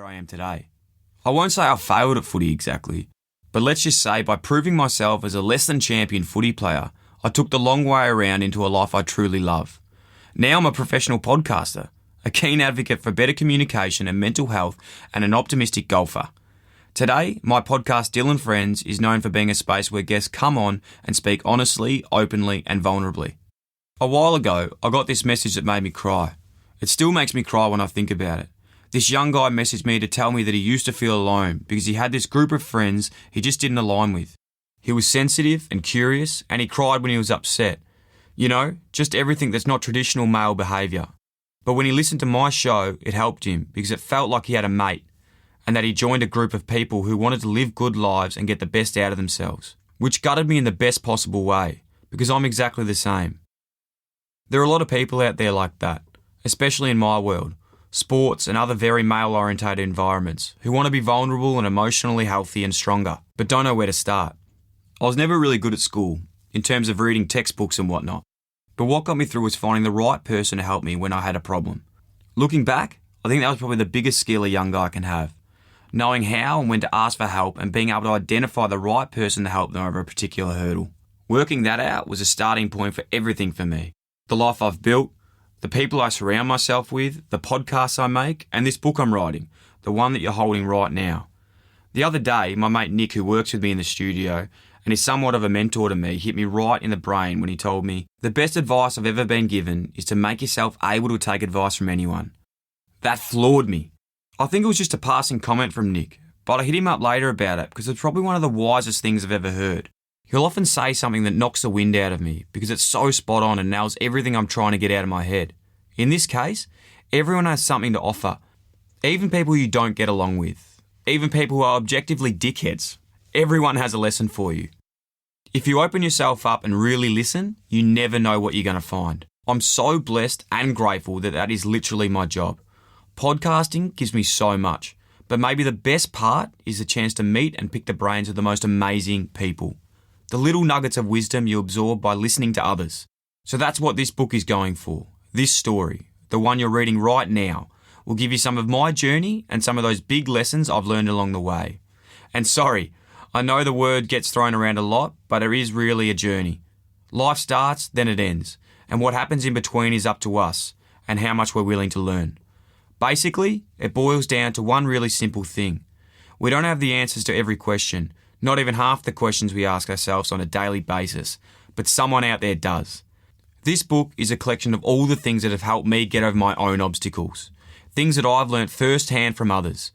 I am today. I won't say I failed at footy exactly, but let's just say by proving myself as a less than champion footy player, I took the long way around into a life I truly love. Now I'm a professional podcaster, a keen advocate for better communication and mental health, and an optimistic golfer. Today, my podcast Dylan Friends is known for being a space where guests come on and speak honestly, openly, and vulnerably. A while ago, I got this message that made me cry. It still makes me cry when I think about it. This young guy messaged me to tell me that he used to feel alone because he had this group of friends he just didn't align with. He was sensitive and curious, and he cried when he was upset. You know, just everything that's not traditional male behaviour. But when he listened to my show, it helped him because it felt like he had a mate, and that he joined a group of people who wanted to live good lives and get the best out of themselves, which gutted me in the best possible way, because I'm exactly the same. There are a lot of people out there like that, especially in my world, sports and other very male-orientated environments, who want to be vulnerable and emotionally healthy and stronger, but don't know where to start. I was never really good at school, in terms of reading textbooks and whatnot, but what got me through was finding the right person to help me when I had a problem. Looking back, I think that was probably the biggest skill a young guy can have. Knowing how and when to ask for help and being able to identify the right person to help them over a particular hurdle. Working that out was a starting point for everything for me. The life I've built, the people I surround myself with, the podcasts I make, and this book I'm writing, the one that you're holding right now. The other day, my mate Nick, who works with me in the studio and is somewhat of a mentor to me, hit me right in the brain when he told me, "The best advice I've ever been given is to make yourself able to take advice from anyone." That floored me. I think it was just a passing comment from Nick, but I hit him up later about it because it's probably one of the wisest things I've ever heard. He'll often say something that knocks the wind out of me because it's so spot on and nails everything I'm trying to get out of my head. In this case, everyone has something to offer. Even people you don't get along with. Even people who are objectively dickheads. Everyone has a lesson for you. If you open yourself up and really listen, you never know what you're going to find. I'm so blessed and grateful that that is literally my job. Podcasting gives me so much, but maybe the best part is the chance to meet and pick the brains of the most amazing people. The little nuggets of wisdom you absorb by listening to others. So that's what this book is going for. This story, the one you're reading right now, will give you some of my journey and some of those big lessons I've learned along the way. And sorry, I know the word gets thrown around a lot, but it is really a journey. Life starts, then it ends, and what happens in between is up to us and how much we're willing to learn. Basically, it boils down to one really simple thing. We don't have the answers to every question, not even half the questions we ask ourselves on a daily basis, but someone out there does. This book is a collection of all the things that have helped me get over my own obstacles, things that I've learnt firsthand from others.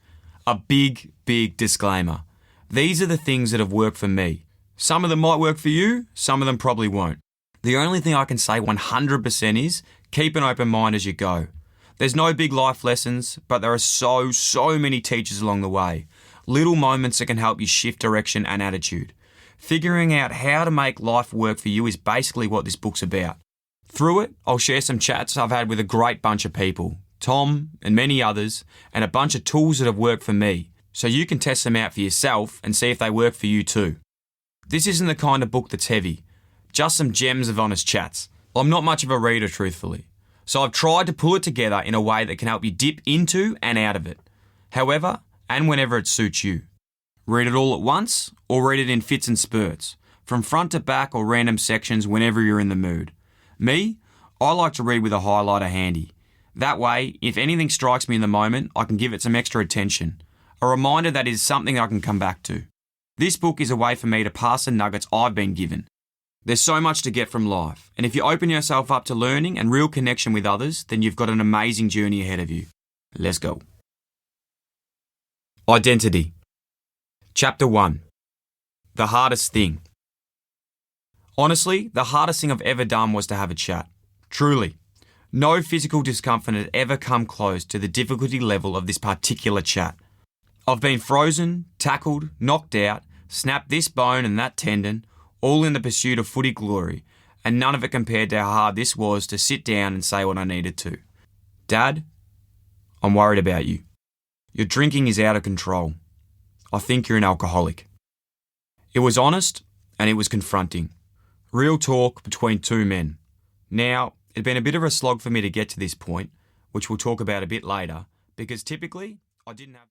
A big, big disclaimer. These are the things that have worked for me. Some of them might work for you, some of them probably won't. The only thing I can say 100% is keep an open mind as you go. There's no big life lessons, but there are so many teachers along the way. Little moments that can help you shift direction and attitude. Figuring out how to make life work for you is basically what this book's about. Through it, I'll share some chats I've had with a great bunch of people, Tom and many others, and a bunch of tools that have worked for me, so you can test them out for yourself and see if they work for you too. This isn't the kind of book that's heavy, just some gems of honest chats. I'm not much of a reader, truthfully. So I've tried to pull it together in a way that can help you dip into and out of it. However, and whenever it suits you. Read it all at once, or read it in fits and spurts, from front to back or random sections whenever you're in the mood. Me, I like to read with a highlighter handy. That way, if anything strikes me in the moment, I can give it some extra attention. A reminder that it is something I can come back to. This book is a way for me to pass the nuggets I've been given. There's so much to get from life, and if you open yourself up to learning and real connection with others, then you've got an amazing journey ahead of you. Let's go. Identity. Chapter 1. The hardest thing. Honestly, the hardest thing I've ever done was to have a chat. Truly. No physical discomfort had ever come close to the difficulty level of this particular chat. I've been frozen, tackled, knocked out, snapped this bone and that tendon, all in the pursuit of footy glory, and none of it compared to how hard this was to sit down and say what I needed to. Dad, I'm worried about you. Your drinking is out of control. I think you're an alcoholic. It was honest and it was confronting. Real talk between two men. Now, it'd been a bit of a slog for me to get to this point, which we'll talk about a bit later, because typically I didn't have...